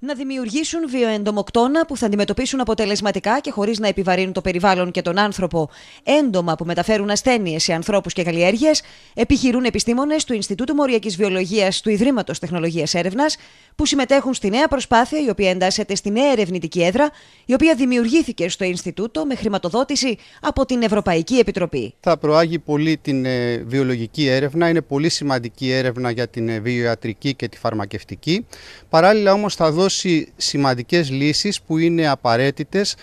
Να δημιουργήσουν βιοεντομοκτώνα που θα αντιμετωπίσουν αποτελεσματικά και χωρίς να επιβαρύνουν το περιβάλλον και τον άνθρωπο έντομα που μεταφέρουν ασθένειες σε ανθρώπους και καλλιέργειες, επιχειρούν επιστήμονες του Ινστιτούτου Μοριακής Βιολογίας του Ιδρύματος Τεχνολογίας Έρευνας, που συμμετέχουν στη νέα προσπάθεια, η οποία εντάσσεται στη νέα ερευνητική έδρα, η οποία δημιουργήθηκε στο Ινστιτούτο με χρηματοδότηση από την Ευρωπαϊκή Επιτροπή. Θα προάγει πολύ την βιολογική έρευνα, είναι πολύ σημαντική έρευνα για την βιοιατρική και τη φαρμακευτική. Παράλληλα όμως θα δώσει σημαντικές λύσεις που είναι απαραίτητες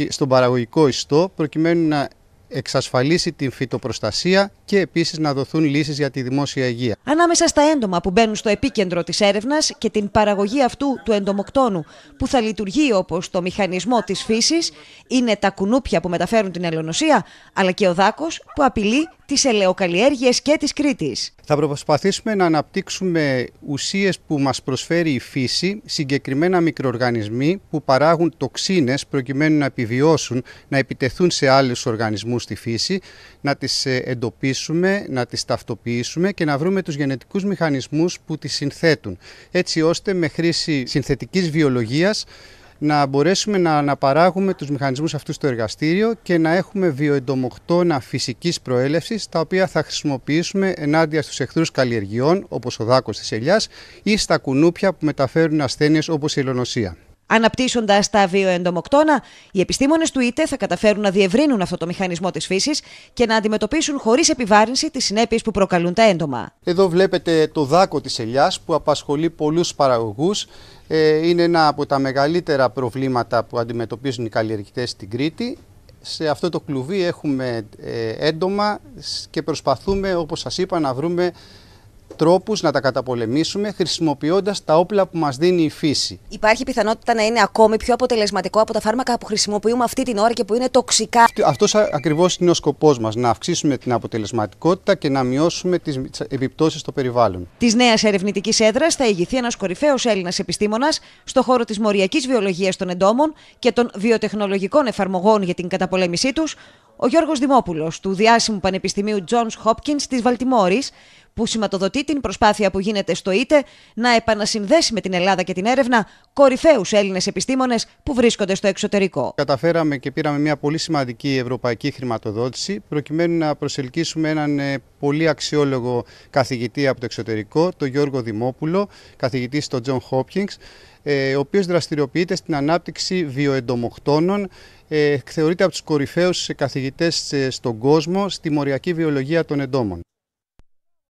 στον παραγωγικό ιστό, προκειμένου να εξασφαλίσει την φυτοπροστασία και επίσης να δοθούν λύσεις για τη δημόσια υγεία. Ανάμεσα στα έντομα που μπαίνουν στο επίκεντρο της έρευνας και την παραγωγή αυτού του εντομοκτώνου που θα λειτουργεί όπως το μηχανισμό της φύσης είναι τα κουνούπια που μεταφέρουν την ελαιονοσία, αλλά και ο δάκος που απειλεί τις ελαιοκαλλιέργειες και της Κρήτης. Θα προσπαθήσουμε να αναπτύξουμε ουσίες που μας προσφέρει η φύση, συγκεκριμένα μικροοργανισμοί που παράγουν τοξίνες προκειμένου να επιβιώσουν, να επιτεθούν σε άλλους οργανισμούς στη φύση, να τις εντοπίσουμε, να τις ταυτοποιήσουμε και να βρούμε τους γενετικούς μηχανισμούς που τις συνθέτουν, έτσι ώστε με χρήση συνθετικής βιολογίας να μπορέσουμε να αναπαράγουμε τους μηχανισμούς αυτούς στο εργαστήριο και να έχουμε βιοεντομοκτώνα φυσικής προέλευσης, τα οποία θα χρησιμοποιήσουμε ενάντια στους εχθρούς καλλιεργειών, όπως ο δάκος της ελιάς, ή στα κουνούπια που μεταφέρουν ασθένειες όπως η ελαιονοσία. Αναπτύσσοντας τα βιοεντομοκτώνα, οι επιστήμονες του ΙΤΕ θα καταφέρουν να διευρύνουν αυτό το μηχανισμό της φύσης και να αντιμετωπίσουν χωρίς επιβάρυνση τις συνέπειες που προκαλούν τα έντομα. Εδώ βλέπετε το δάκο της ελιάς που απασχολεί πολλούς παραγωγούς. Είναι ένα από τα μεγαλύτερα προβλήματα που αντιμετωπίζουν οι καλλιεργητές στην Κρήτη. Σε αυτό το κλουβί έχουμε έντομα και προσπαθούμε, όπως σας είπα, να βρούμε τρόπους να τα καταπολεμήσουμε χρησιμοποιώντας τα όπλα που μας δίνει η φύση. Υπάρχει πιθανότητα να είναι ακόμη πιο αποτελεσματικό από τα φάρμακα που χρησιμοποιούμε αυτή την ώρα και που είναι τοξικά? Αυτός ακριβώς είναι ο σκοπός μας, να αυξήσουμε την αποτελεσματικότητα και να μειώσουμε τις επιπτώσεις στο περιβάλλον. Της νέας ερευνητικής έδρας θα ηγηθεί ένας κορυφαίος Έλληνας επιστήμονας στον χώρο της μοριακής βιολογίας των εντόμων και των βιοτεχνολογικών εφαρμογών για την καταπολέμησή τους, ο Γιώργος Δημόπουλος του διάσημου Πανεπιστημίου Johns Hopkins της Βαλτιμόρης, που σηματοδοτεί την προσπάθεια που γίνεται στο ΙΤΕ να επανασυνδέσει με την Ελλάδα και την έρευνα κορυφαίους Έλληνες επιστήμονες που βρίσκονται στο εξωτερικό. Καταφέραμε και πήραμε μια πολύ σημαντική ευρωπαϊκή χρηματοδότηση προκειμένου να προσελκύσουμε έναν πολύ αξιόλογο καθηγητή από το εξωτερικό, τον Γιώργο Δημόπουλο, καθηγητή στο Johns Hopkins, ο οποίος δραστηριοποιείται στην ανάπτυξη βιοεντομοκτώνων. Θεωρείται από τους κορυφαίους καθηγητές στον κόσμο στη μοριακή βιολογία των εντόμων.